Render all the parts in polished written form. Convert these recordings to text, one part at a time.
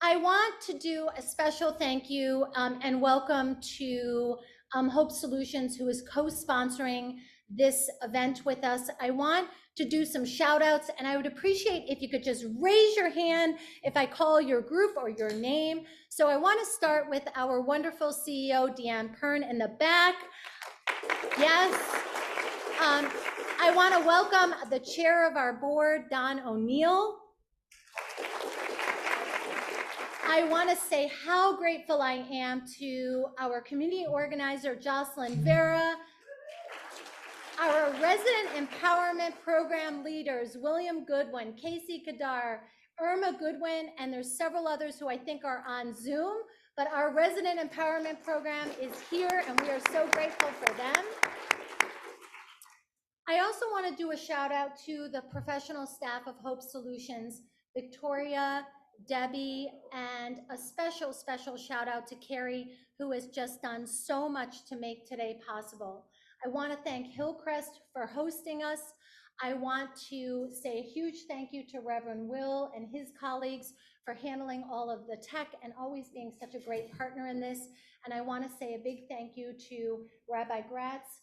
I want to do a special thank you and welcome to Hope Solutions, who is co-sponsoring this event with us. I want to do some shout outs, and I would appreciate if you could just raise your hand if I call your group or your name. So I want to start with our wonderful CEO, Deanne Pern, in the back. Yes. I want to welcome the chair of our board, Don O'Neill. I want to say how grateful I am to our community organizer, Jocelyn Vera, our resident empowerment program leaders, William Goodwin, Casey Kadar, Irma Goodwin, and there's several others who I think are on Zoom, but our resident empowerment program is here and we are so grateful for them. I also want to do a shout out to the professional staff of Hope Solutions, Victoria, Debbie, and a special shout out to Carrie, who has just done so much to make today possible. I want to thank Hillcrest for hosting us. I want to say a huge thank you to Reverend Will and his colleagues for handling all of the tech and always being such a great partner in this. And I want to say a big thank you to Rabbi Gratz,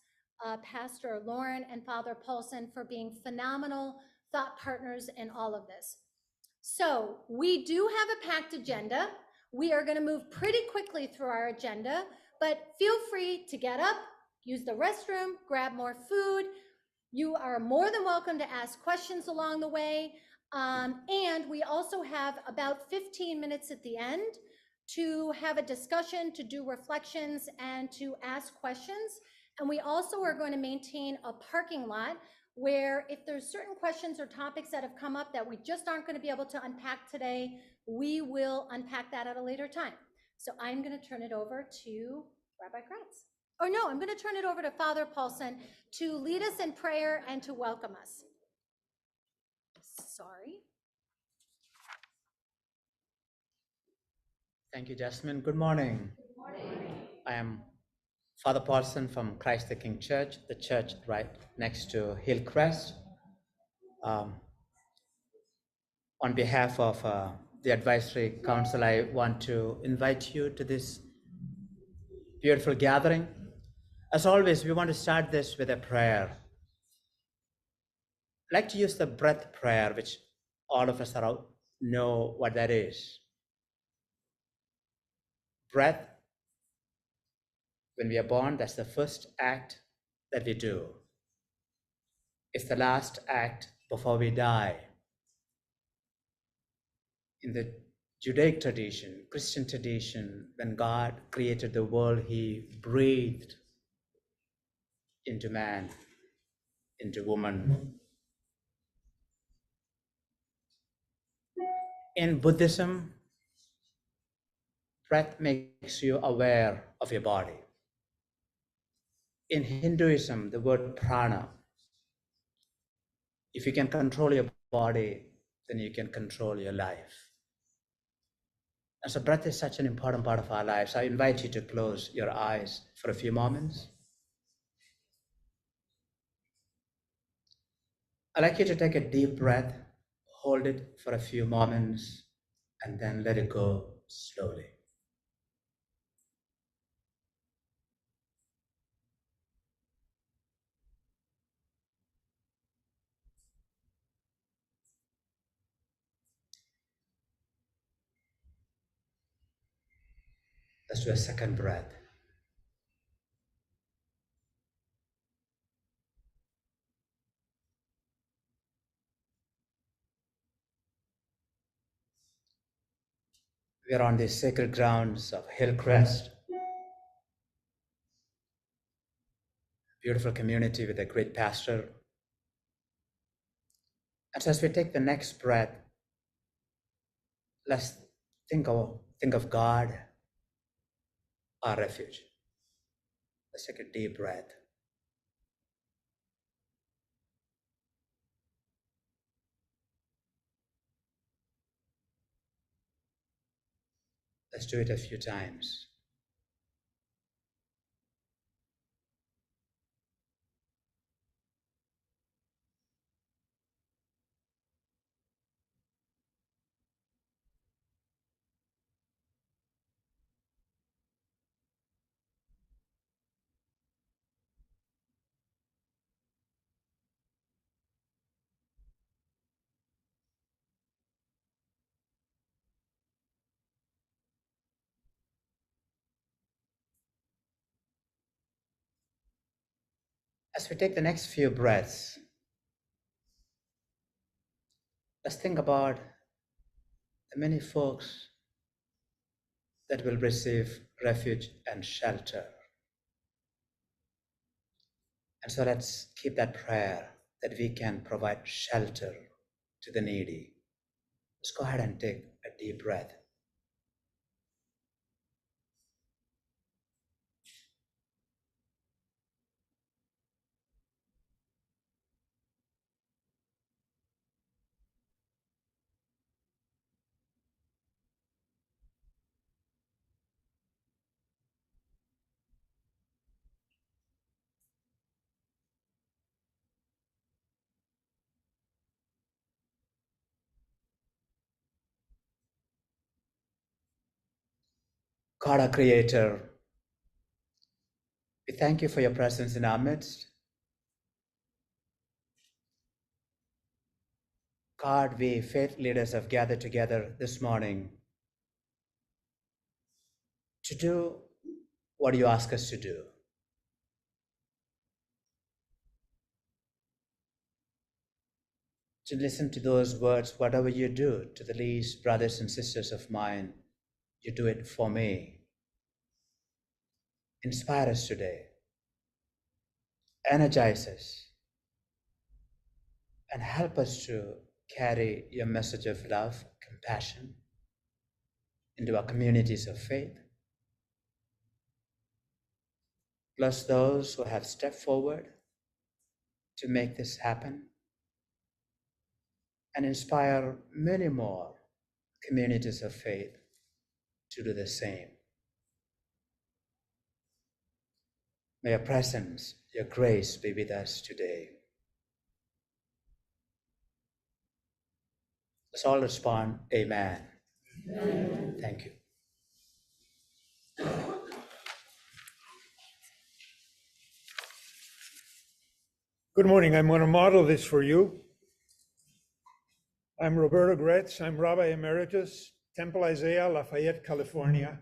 Pastor Lauren, and Father Paulson for being phenomenal thought partners in all of this. So we do have a packed agenda. We are going to move pretty quickly through our agenda, but feel free to get up, use the restroom, grab more food. You are more than welcome to ask questions along the way. And we also have about 15 minutes at the end to have a discussion, to do reflections, and to ask questions. And we also are going to maintain a parking lot where if there's certain questions or topics that have come up that we just aren't going to be able to unpack today, we will unpack that at a later time. So I'm going to turn it over to Rabbi Kratz. Or no, I'm going to turn it over to Father Paulson to lead us in prayer and to welcome us. Sorry. Thank you, Jasmine. Good morning. Good morning. I am Father Paulson from Christ the King Church, the church right next to Hillcrest. On behalf of the Advisory Council, I want to invite you to this beautiful gathering. As always, we want to start this with a prayer. I'd like to use the breath prayer, which all of us know what that is. Breath, when we are born, that's the first act that we do. It's the last act before we die. In the Judaic tradition, Christian tradition, when God created the world, he breathed into man, into woman. In Buddhism, breath makes you aware of your body. In Hinduism, the word prana. If you can control your body, then you can control your life. And so breath is such an important part of our lives. I invite you to close your eyes for a few moments. I'd like you to take a deep breath, hold it for a few moments, and then let it go slowly. Let's do a second breath. We are on the sacred grounds of Hillcrest, beautiful community with a great pastor. And so as we take the next breath, let's think of God, our refuge. Let's take a deep breath. Let's do it a few times. As we take the next few breaths, let's think about the many folks that will receive refuge and shelter. And so let's keep that prayer that we can provide shelter to the needy. Let's go ahead and take a deep breath. God, our Creator, we thank you for your presence in our midst. God, we faith leaders have gathered together this morning to do what you ask us to do. To listen to those words, whatever you do to the least brothers and sisters of mine, you do it for me. Inspire us today. Energize us. And help us to carry your message of love, compassion into our communities of faith. Bless those who have stepped forward to make this happen, and inspire many more communities of faith to do the same. May your presence, your grace be with us today. Let's all respond, Amen. Amen. Thank you. Good morning. I'm going to model this for you. I'm Roberto Gretz. I'm Rabbi Emeritus, Temple Isaiah, Lafayette, California.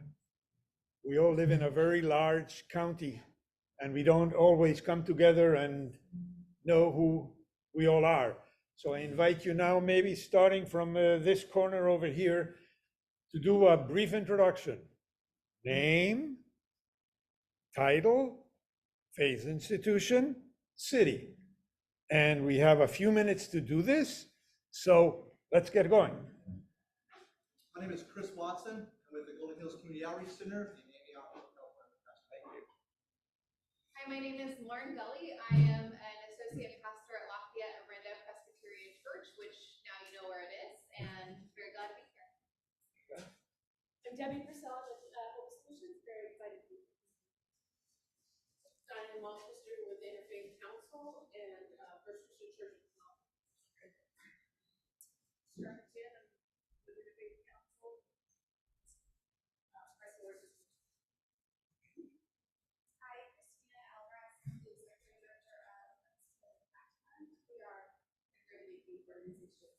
We all live in a very large county, and we don't always come together and know who we all are. So I invite you now, maybe starting from this corner over here, to do a brief introduction. Name, title, faith institution, city. And we have a few minutes to do this, so let's get going. My name is Chris Watson. I'm with the Golden Hills Community Outreach Center in Antioch, California. Thank you. Hi, my name is Lauren Gully. I am an associate pastor at Lafayette Arenda Presbyterian Church, which now you know where it is, and very glad to be here. I'm Debbie Purcell with Hope Solutions. Very excited to be here. I'm in Walchester with Interfaith Council and First Christian Church as well. Sharpton, I'm with Interfaith Council. Hi, Christina Alvarez, the Executive Director of We are a great big organization.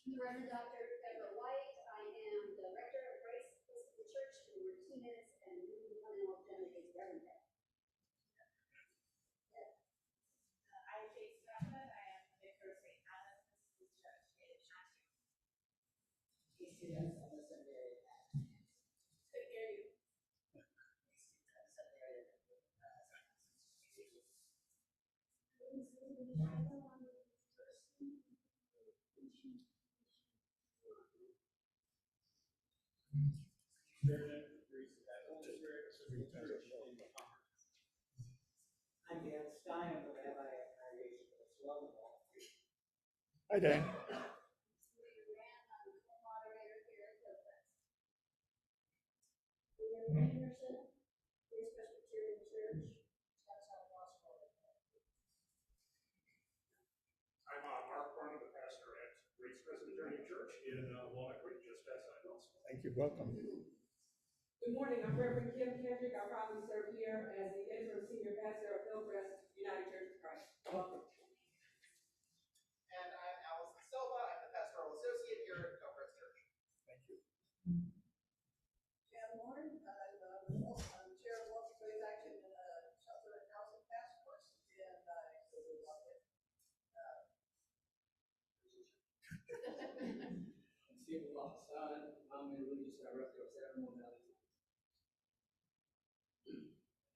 I'm the Reverend Dr. Deborah White. I am the rector of Grace Episcopal Church in Martinez, and we become an alternative Reverend. I'm Kate Stafford. I am the vicar of St. Anna's Episcopal Church in Antioch. Good to hear you. I'm Dan Stein, I'm the rabbi at Congregation for the Swellable. Hi, Dan. I'm Mark Barnum, the pastor at Grace Presbyterian Church in Walnut Creek, just outside Belleville. Thank you. Welcome. Good morning. I'm Reverend Kim Kendrick. I proudly serve here as the interim senior pastor of Hillcrest United Church of Christ. Welcome. And I'm Allison Silva. I'm the pastoral associate here at Hillcrest Church. Thank you. Jan Warren, I'm chair of Local Faith Action in Shelter and Housing solemnly allegiance to the representative of Seven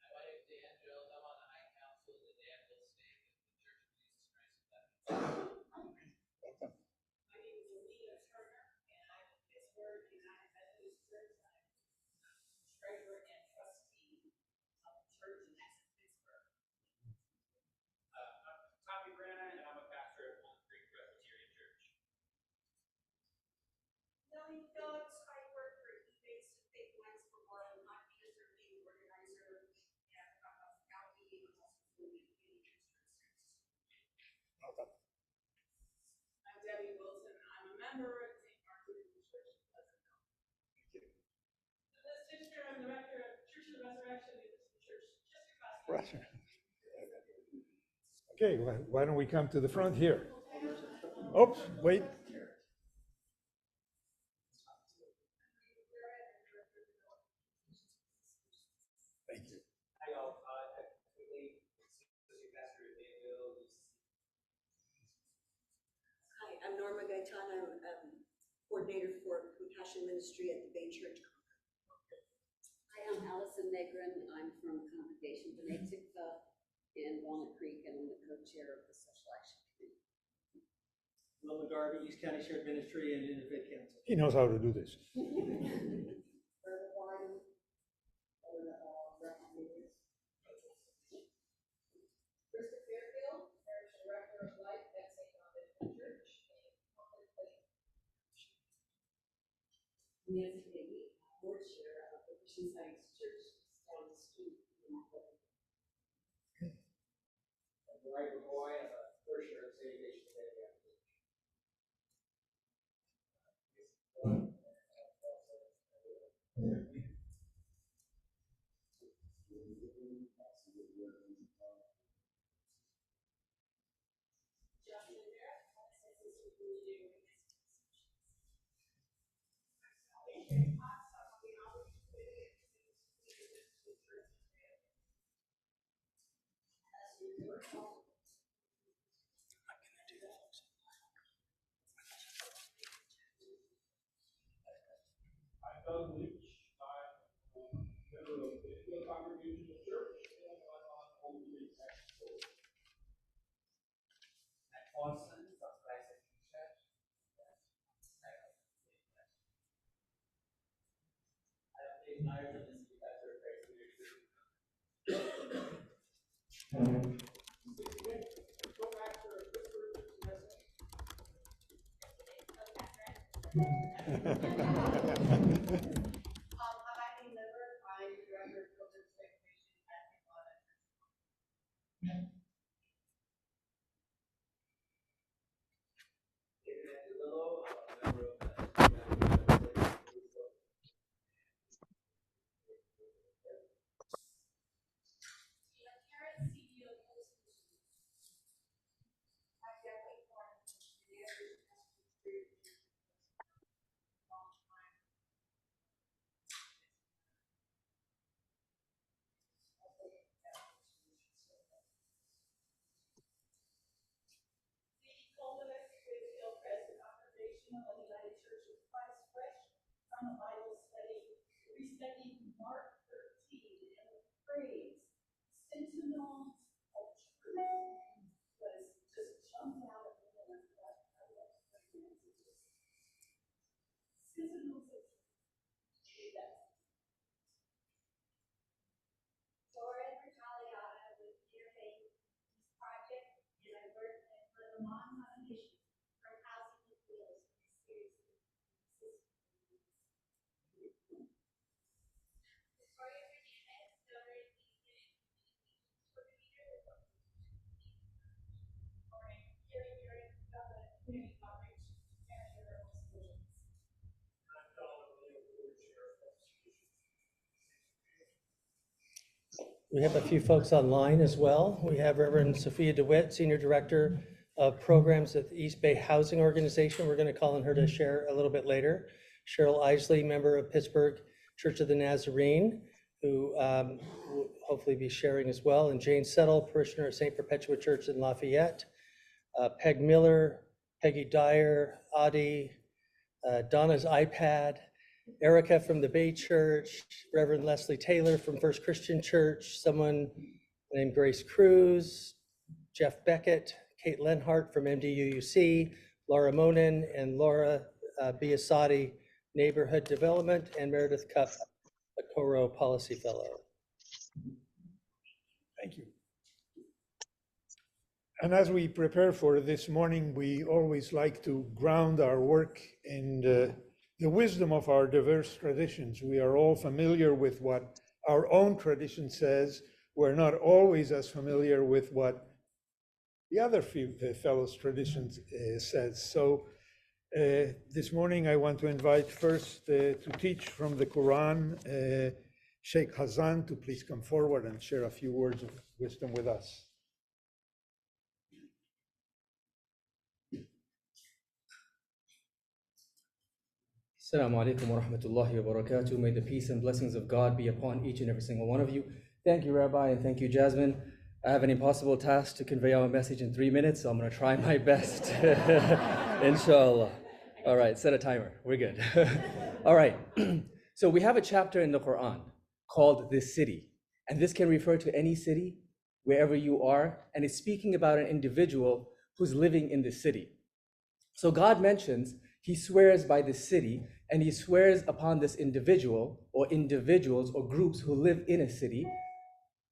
My name is Dan Jones. I'm on the High Council of the Danville Stake of the Church of Jesus Christ of Latter-day Saints. My name is Alina Turner, and I'm in Pittsburgh United Methodist Church. I'm treasurer and trustee of the church, and that's in Pittsburgh. I'm Tommy Branna, and I'm a pastor at Walnut Creek Presbyterian Church. Nellie Phillips, I work for eBay Think Once for One. I'm user meeting organizer at County and also doing community services. I'm Debbie Wilson. I'm a member of St. Martin Lutheran Church in Pleasantville. Liz Fisher, I'm the director of Church of the Resurrection Lutheran Church, just across the street. Okay, why don't we come to the front here? Oops, wait. Thank you. Hi, y'all. Technically, associate pastor at Danville. Hi, I'm Norma Gaetano. I'm coordinator for Compassion Ministry at the Bay Church. Hi, I'm Allison Negrin. I'm from Congregation B'nai Tikva in Walnut Creek, and I'm the co-chair of the Social Action Committee. Will McGarvey, East County Shared Ministry and Interfaith Council. He knows how to do this. Krista Fairfield, parish director of life at St. Martin Church in Walnut Creek. Nancy Davey, board chair of the Christian Science Church down the street in Walnut. Right boy, I'm a parishioner of St. Ignatius of Antioch. Justin Barrett, assistant superintendent of Salvation Fox, I'm on the outreach committee at the church. I'm Doug Leach. I'm member of the Hill Congregational Church, and I'm on Holy Week Next Door. At Austin, from Classic Church. I'm Dave Ireland, assistant pastor at Christ Community. Co-pastor of Pittsburgh Christian I'm acting member, I'm director of children's recreation at St. Martin. David Angelillo, I'm a member of the Tina Carrot, CEO of Hope Solutions. I'm Debbie Thorne, the Lee Coleman, Whitfield Presbyterian Congregation of the United Church of Christ, fresh from a Bible study. We studied Mark 13 and the phrase sentinel of truth was just jumped out of me and I thought, I love sentinels of truth. Yes. Dora Vitaliana with Interfaith Peace Project, and I work at the Lamont Foundation for Housing with Wheels. Victoria Hernandez, donor in Community outreach manager of solutions. I'm Donald O'Neill, board chair of Health Solutions. We have a few folks online as well. We have Reverend Sophia DeWitt, Senior Director of Programs at the East Bay Housing Organization. We're going to call on her to share a little bit later. Cheryl Isley, member of Pittsburgh Church of the Nazarene, who will hopefully be sharing as well. And Jane Settle, parishioner at St. Perpetua Church in Lafayette. Peg Miller, Peggy Dyer, Audie, Donna's iPad, Erica from the Bay Church, Reverend Leslie Taylor from First Christian Church, someone named Grace Cruz, Jeff Beckett, Kate Lenhart from MDUUC, Laura Monin and Laura Biasotti, Neighborhood Development, and Meredith Cup, a Coro Policy Fellow. Thank you. And as we prepare for this morning, we always like to ground our work in the wisdom of our diverse traditions. We are all familiar with what our own tradition says. We're not always as familiar with what the other fellows' traditions says. So this morning, I want to invite first to teach from the Quran, Sheikh Hazan, to please come forward and share a few words of wisdom with us. Assalamu alaikum wa rahmatullahi wa barakatuh. May the peace and blessings of God be upon each and every single one of you. Thank you, Rabbi, and thank you, Jasmine. I have an impossible task to convey our message in 3 minutes, so I'm going to try my best. Inshallah. All right, set a timer. We're good. All right. So we have a chapter in the Quran called This City. And this can refer to any city, wherever you are. And it's speaking about an individual who's living in this city. So God mentions, he swears by this city, and he swears upon this individual or individuals or groups who live in a city,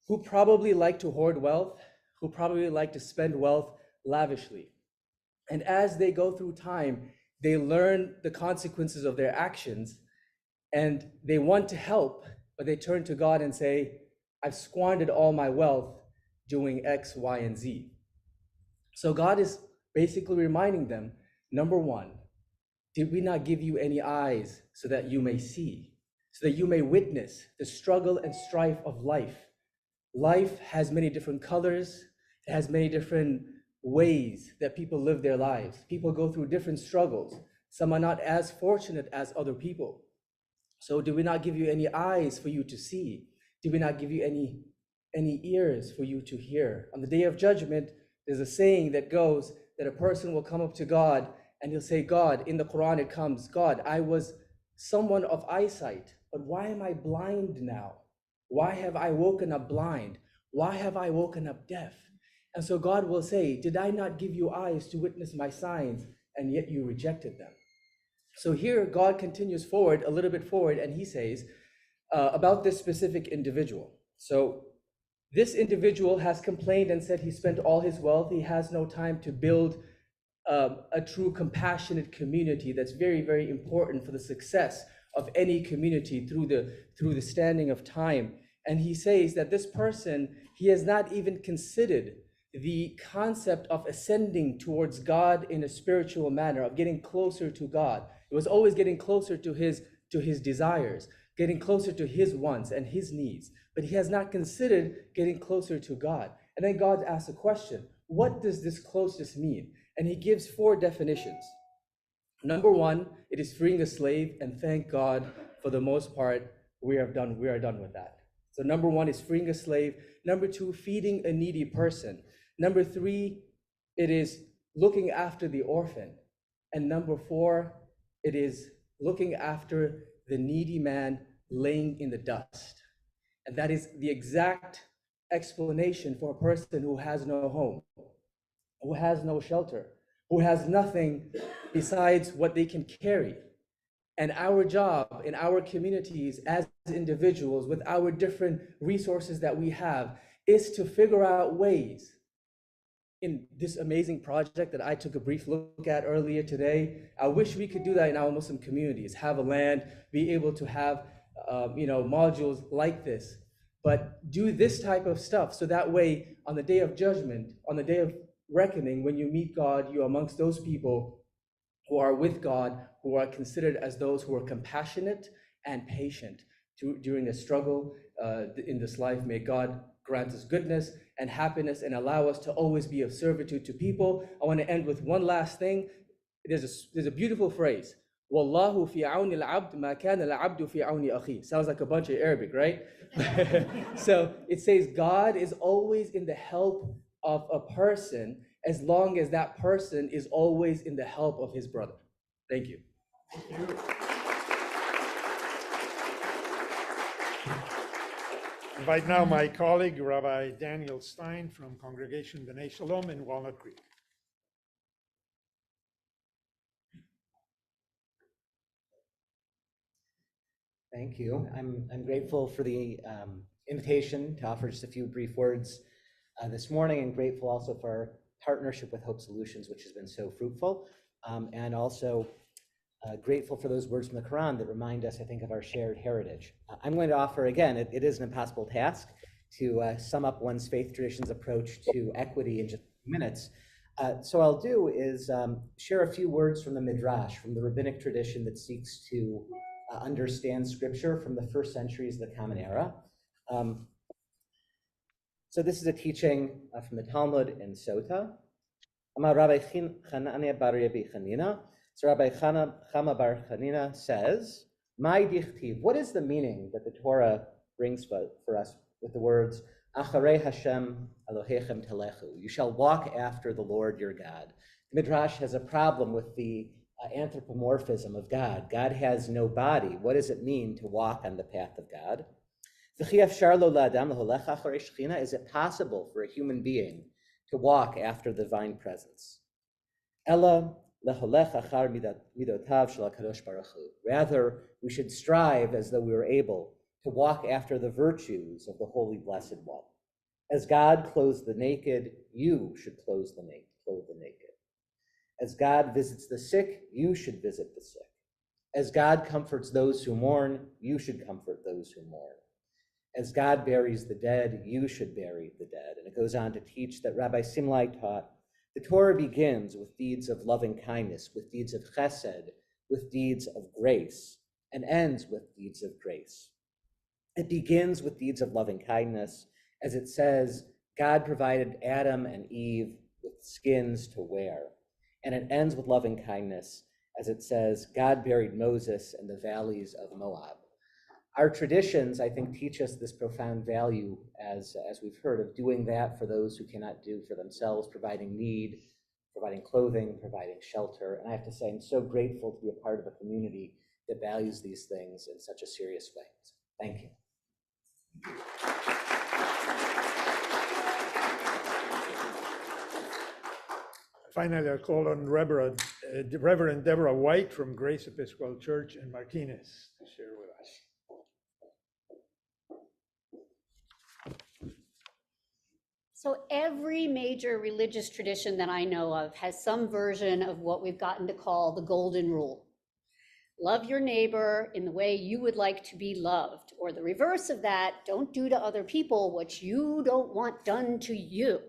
who probably like to hoard wealth, who probably like to spend wealth lavishly. And as they go through time, they learn the consequences of their actions, and they want to help, but they turn to God and say, I've squandered all my wealth doing X, Y, and Z. So God is basically reminding them, number one, did we not give you any eyes so that you may see, so that you may witness the struggle and strife of life? Life has many different colors, it has many different ways that people live their lives. People go through different struggles. Some are not as fortunate as other people. So did we not give you any eyes for you to see? Did we not give you any ears for you to hear? On the day of judgment, there's a saying that goes that a person will come up to God and he'll say, God, in the Quran it comes, God, I was someone of eyesight, but why am I blind now? Why have I woken up blind? Why have I woken up deaf? And so God will say, did I not give you eyes to witness my signs, and yet you rejected them? So here God continues forward, a little bit forward, and he says about this specific individual. So this individual has complained and said he spent all his wealth. He has no time to build a true compassionate community that's very, very important for the success of any community through the standing of time. And he says that this person, he has not even considered the concept of ascending towards God in a spiritual manner, of getting closer to God. It was always getting closer to his desires, getting closer to his wants and his needs. But he has not considered getting closer to God. And then God asks a question, what does this closeness mean? And he gives 4 definitions. Number 1, it is freeing a slave, and thank God, for the most part, we are done with that. So number 1 is freeing a slave. Number 2, feeding a needy person. Number 3, it is looking after the orphan. And number 4, it is looking after the needy man laying in the dust. And that is the exact explanation for a person who has no home, who has no shelter, who has nothing besides what they can carry. And our job in our communities as individuals, with our different resources that we have, is to figure out ways. In this amazing project that I took a brief look at earlier today, I wish we could do that in our Muslim communities, have a land, be able to have modules like this, but do this type of stuff so that way on the day of judgment, on the day of reckoning, when you meet God, you're amongst those people who are with God, who are considered as those who are compassionate and patient during the struggle in this life. May God grant us goodness and happiness and allow us to always be of servitude to people. I want to end with one last thing. There's a beautiful phrase. Wallahu fi auni al-abd ma kana al-abdu fi auni akhi. Sounds like a bunch of Arabic, right? So it says God is always in the help of a person as long as that person is always in the help of his brother. Thank you. Thank you. Invite now my colleague, Rabbi Daniel Stein from Congregation B'nai Shalom in Walnut Creek. Thank you. I'm grateful for the invitation to offer just a few brief words this morning, and grateful also for our partnership with Hope Solutions, which has been so fruitful, and also grateful for those words from the Quran that remind us, I think, of our shared heritage. I'm going to offer, again, it is an impossible task to sum up one's faith tradition's approach to equity in just a few minutes. So I'll do is share a few words from the Midrash, from the rabbinic tradition that seeks to understand scripture from the first centuries of the Common Era. So this is a teaching from the Talmud in Sota. Amar Rabbi Chananya bar Rabbi Chanina. So Rabbi Chama bar Chanina says, "My dichtiv." What is the meaning that the Torah brings for us with the words "Acharei Hashem Elohechem telechu"? You shall walk after the Lord your God. The Midrash has a problem with the anthropomorphism of God. God has no body. What does it mean to walk on the path of God? Is it possible for a human being to walk after the divine presence? Rather, we should strive as though we were able to walk after the virtues of the Holy Blessed One. As God clothes the naked, you should clothe the naked. As God visits the sick, you should visit the sick. As God comforts those who mourn, you should comfort those who mourn. As God buries the dead, you should bury the dead. And it goes on to teach that Rabbi Simlai taught, the Torah begins with deeds of loving kindness, with deeds of chesed, with deeds of grace, and ends with deeds of grace. It begins with deeds of loving kindness, as it says, God provided Adam and Eve with skins to wear. And it ends with loving kindness, as it says, God buried Moses in the valleys of Moab. Our traditions, I think, teach us this profound value, as we've heard, of doing that for those who cannot do for themselves, providing need, providing clothing, providing shelter. And I have to say, I'm so grateful to be a part of a community that values these things in such a serious way. So, thank you. Finally, I'll call on Reverend Deborah White from Grace Episcopal Church in Martinez to share with us. So every major religious tradition that I know of has some version of what we've gotten to call the golden rule. Love your neighbor in the way you would like to be loved, or the reverse of that, don't do to other people what you don't want done to you.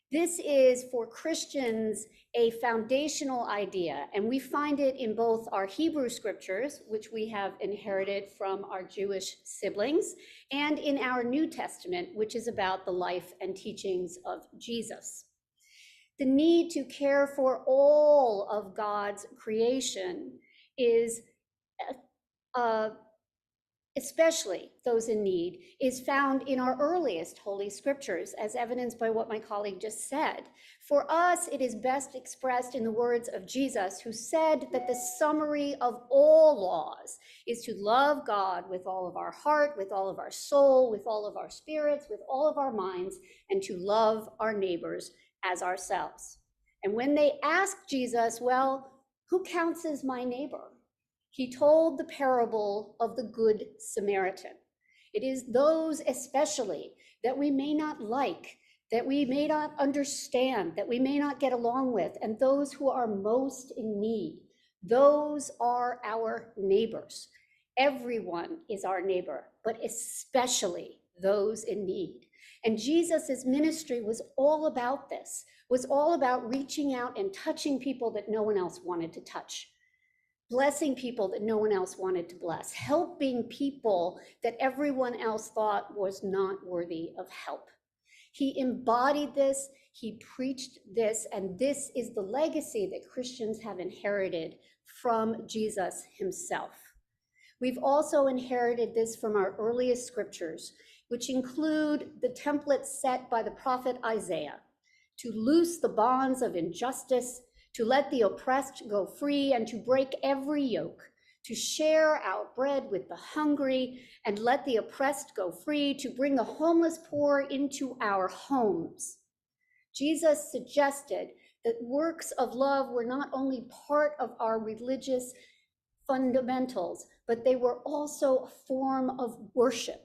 This is, for Christians, a foundational idea, and we find it in both our Hebrew scriptures, which we have inherited from our Jewish siblings, and in our New Testament, which is about the life and teachings of Jesus. The need to care for all of God's creation is especially those in need, is found in our earliest Holy Scriptures, as evidenced by what my colleague just said. For us, it is best expressed in the words of Jesus, who said that the summary of all laws is to love God with all of our heart, with all of our soul, with all of our spirits, with all of our minds, and to love our neighbors as ourselves. And when they asked Jesus, well, who counts as my neighbor? He told the parable of the Good Samaritan. It is those especially that we may not like, that we may not understand, that we may not get along with, and those who are most in need. Those are our neighbors. Everyone is our neighbor, but especially those in need. And Jesus's ministry was all about this, was all about reaching out and touching people that no one else wanted to touch. Blessing people that no one else wanted to bless, helping people that everyone else thought was not worthy of help. He embodied this, he preached this, and this is the legacy that Christians have inherited from Jesus himself. We've also inherited this from our earliest scriptures, which include the template set by the prophet Isaiah to loose the bonds of injustice, to let the oppressed go free, and to break every yoke, to share our bread with the hungry and let the oppressed go free, to bring the homeless poor into our homes. Jesus suggested that works of love were not only part of our religious fundamentals, but they were also a form of worship.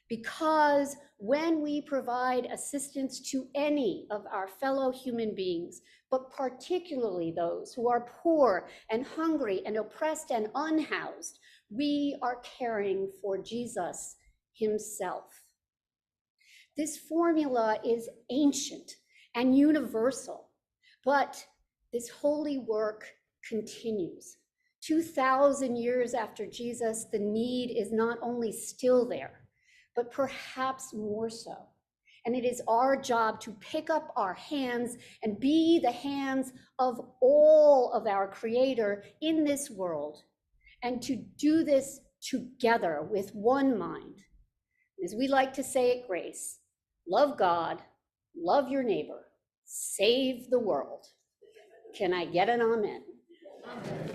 Because when we provide assistance to any of our fellow human beings, but particularly those who are poor and hungry and oppressed and unhoused, we are caring for Jesus himself. This formula is ancient and universal, but this holy work continues. 2,000 years after Jesus, the need is not only still there, but perhaps more so. And it is our job to pick up our hands and be the hands of all of our Creator in this world, and to do this together with one mind. As we like to say at Grace, love God, love your neighbor, save the world. Can I get an amen? Amen.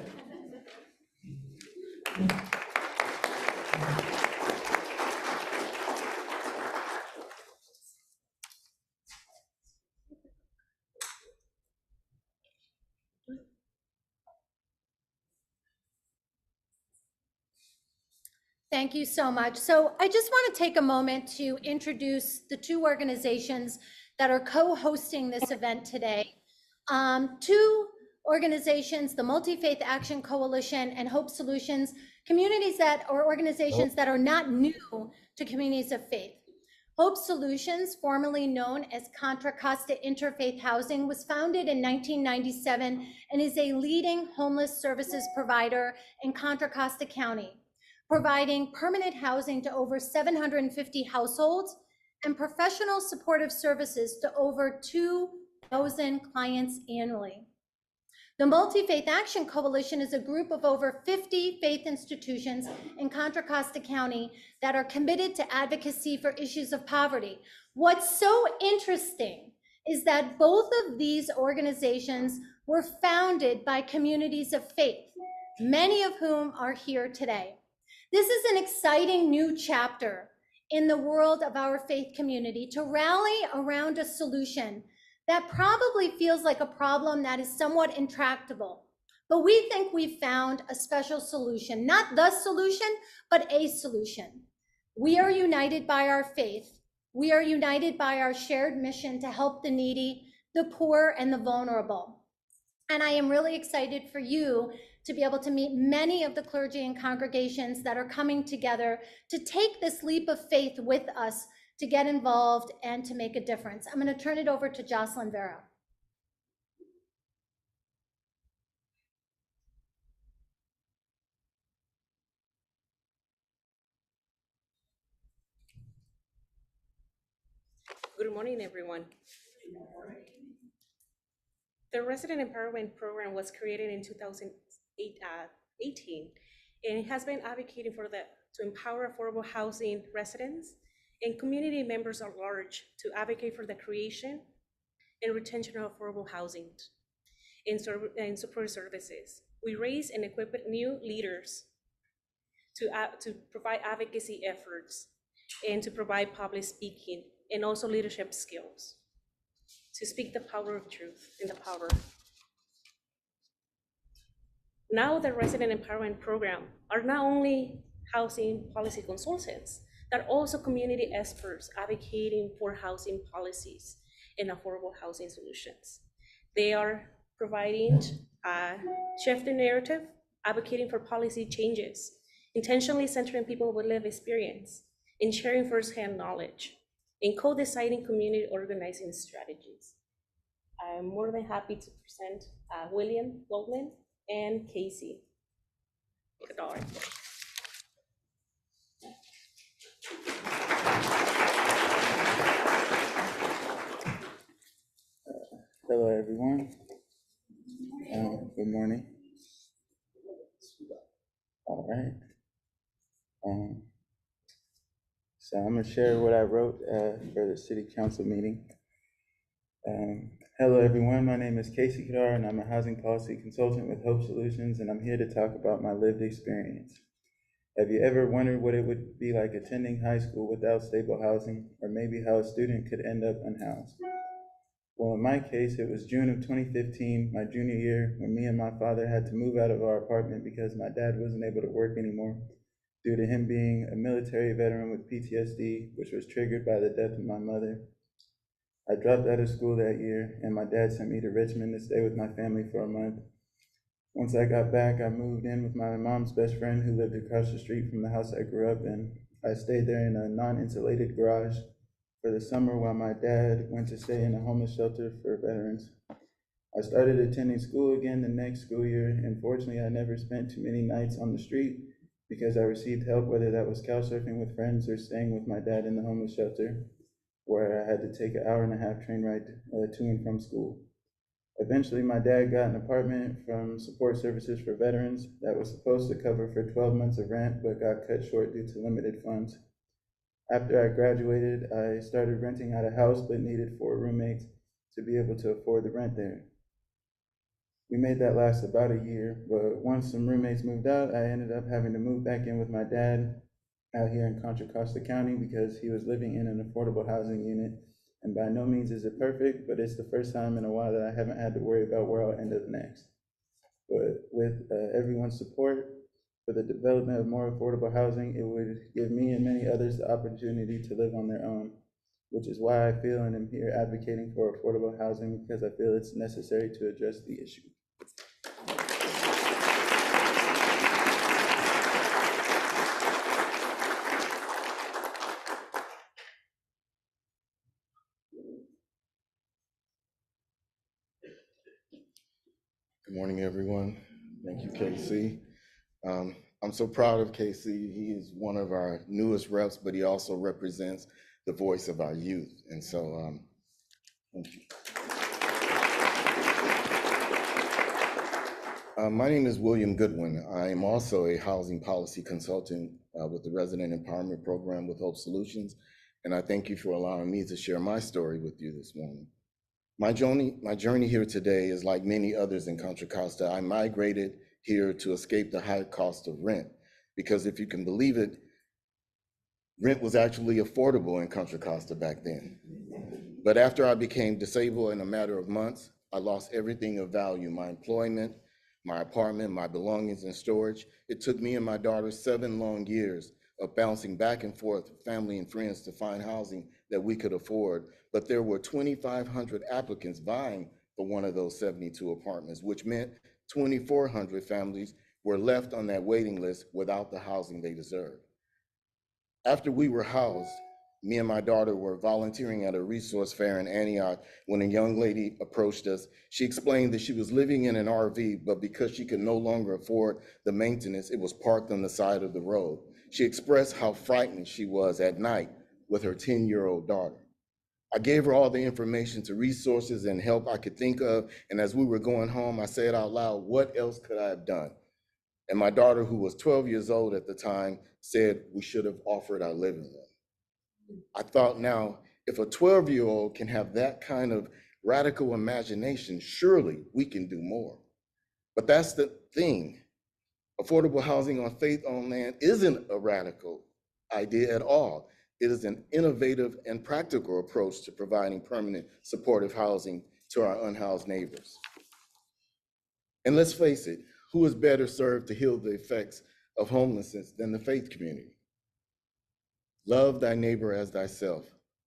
Thank you so much. So I just want to take a moment to introduce the two organizations that are co-hosting this event today. Two organizations, the Multi-Faith Action Coalition and Hope Solutions, communities that or organizations that are not new to communities of faith. Hope Solutions, formerly known as Contra Costa Interfaith Housing, was founded in 1997 and is a leading homeless services provider in Contra Costa County, providing permanent housing to over 750 households and professional supportive services to over 2,000 clients annually. The Multi-Faith Action Coalition is a group of over 50 faith institutions in Contra Costa County that are committed to advocacy for issues of poverty. What's so interesting is that both of these organizations were founded by communities of faith, many of whom are here today. This is an exciting new chapter in the world of our faith community to rally around a solution that probably feels like a problem that is somewhat intractable. But we think we've found a special solution, not the solution, but a solution. We are united by our faith. We are united by our shared mission to help the needy, the poor, and the vulnerable. And I am really excited for you to be able to meet many of the clergy and congregations that are coming together to take this leap of faith with us to get involved and to make a difference. I'm going to turn it over to Jocelyn Vera. Good morning, everyone. The Resident Empowerment Program was created in 2018, and it has been advocating to empower affordable housing residents and community members at large to advocate for the creation and retention of affordable housing and support services. We raise and equip new leaders to provide advocacy efforts and to provide public speaking and also leadership skills to speak the power of truth and the power. Now the Resident Empowerment Program are not only housing policy consultants, but also community experts advocating for housing policies and affordable housing solutions. They are providing shift the narrative, advocating for policy changes, intentionally centering people with lived experience, and sharing firsthand knowledge, and co-deciding community organizing strategies. I'm more than happy to present William Goldman and Casey Goddard. Hello, everyone. Good morning. All right. So I'm going to share what I wrote for the city council meeting. Hello, everyone. My name is Casey Kadar, and I'm a housing policy consultant with Hope Solutions, and I'm here to talk about my lived experience. Have you ever wondered what it would be like attending high school without stable housing, or maybe how a student could end up unhoused? Well, in my case, it was June of 2015, my junior year, when me and my father had to move out of our apartment because my dad wasn't able to work anymore due to him being a military veteran with PTSD, which was triggered by the death of my mother. I dropped out of school that year, and my dad sent me to Richmond to stay with my family for a month. Once I got back, I moved in with my mom's best friend who lived across the street from the house I grew up in. I stayed there in a non-insulated garage for the summer while my dad went to stay in a homeless shelter for veterans. I started attending school again the next school year, and fortunately I never spent too many nights on the street because I received help, whether that was couch surfing with friends or staying with my dad in the homeless shelter, where I had to take an 1.5-hour train ride to and from school. Eventually, my dad got an apartment from Support Services for Veterans that was supposed to cover for 12 months of rent, but got cut short due to limited funds. After I graduated, I started renting out a house, but needed 4 roommates to be able to afford the rent there. We made that last about a year, but once some roommates moved out, I ended up having to move back in with my dad out here in Contra Costa County because he was living in an affordable housing unit. And by no means is it perfect, but it's the first time in a while that I haven't had to worry about where I'll end up next. But with everyone's support for the development of more affordable housing, it would give me and many others the opportunity to live on their own, which is why I feel and am here advocating for affordable housing, because I feel it's necessary to address the issue. Good morning, everyone. Thank you, KC. I'm so proud of KC. He is one of our newest reps, but he also represents the voice of our youth. And so, thank you. My name is William Goodwin. I am also a housing policy consultant with the Resident Empowerment Program with Hope Solutions. And I thank you for allowing me to share my story with you this morning. My journey here today is like many others in Contra Costa. I migrated here to escape the high cost of rent, because if you can believe it, rent was actually affordable in Contra Costa back then. But after I became disabled in a matter of months, I lost everything of value: my employment, my apartment, my belongings and storage. It took me and my daughter 7 long years of bouncing back and forth with family and friends to find housing that we could afford. But there were 2,500 applicants vying for one of those 72 apartments, which meant 2,400 families were left on that waiting list without the housing they deserved. After we were housed, me and my daughter were volunteering at a resource fair in Antioch when a young lady approached us. She explained that she was living in an RV, but because she could no longer afford the maintenance, it was parked on the side of the road. She expressed how frightened she was at night with her 10-year-old daughter. I gave her all the information to resources and help I could think of, and as we were going home, I said out loud, what else could I have done? And my daughter, who was 12 years old at the time, said we should have offered our living room. I thought, now, if a 12-year-old can have that kind of radical imagination, surely we can do more. But that's the thing. Affordable housing on faith-owned land isn't a radical idea at all. It is an innovative and practical approach to providing permanent supportive housing to our unhoused neighbors. And let's face it, who is better served to heal the effects of homelessness than the faith community? Love thy neighbor as thyself.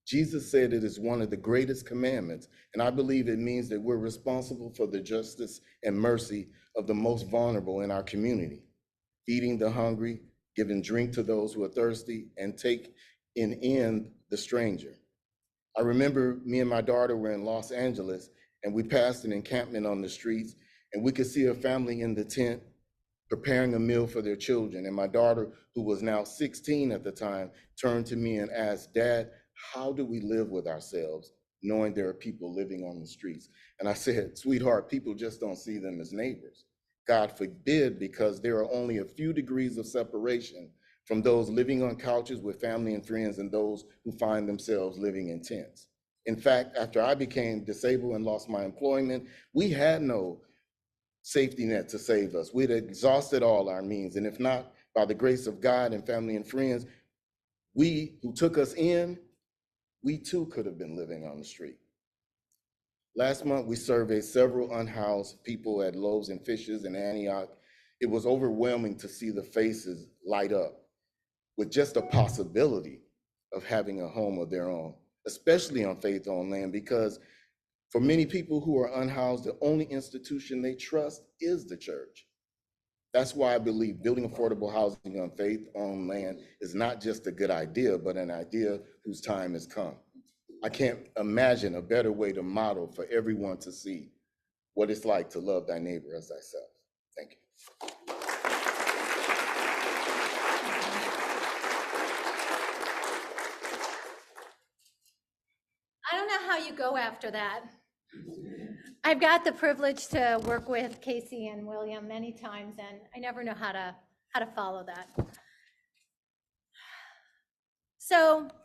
Jesus said it is one of the greatest commandments, and I believe it means that we're responsible for the justice and mercy of the most vulnerable in our community, feeding the hungry, giving drink to those who are thirsty, and take in the stranger. I remember me and my daughter were in Los Angeles, and we passed an encampment on the streets, and we could see a family in the tent preparing a meal for their children. And my daughter, who was now 16 at the time, turned to me and asked, Dad, how do we live with ourselves knowing there are people living on the streets? And I said, sweetheart, people just don't see them as neighbors. God forbid, because there are only a few degrees of separation from those living on couches with family and friends and those who find themselves living in tents. In fact, after I became disabled and lost my employment, we had no safety net to save us. We'd exhausted all our means. And if not, by the grace of God and family and friends, we who took us in, we too could have been living on the street. Last month, we surveyed several unhoused people at Loaves and Fishes in Antioch. It was overwhelming to see the faces light up with just a possibility of having a home of their own, especially on faith-owned land, because for many people who are unhoused, the only institution they trust is the church. That's why I believe building affordable housing on faith-owned land is not just a good idea, but an idea whose time has come. I can't imagine a better way to model for everyone to see what it's like to love thy neighbor as thyself. Thank you. I don't know how you go after that. I've got the privilege to work with Casey and William many times, and I never know how to follow that. So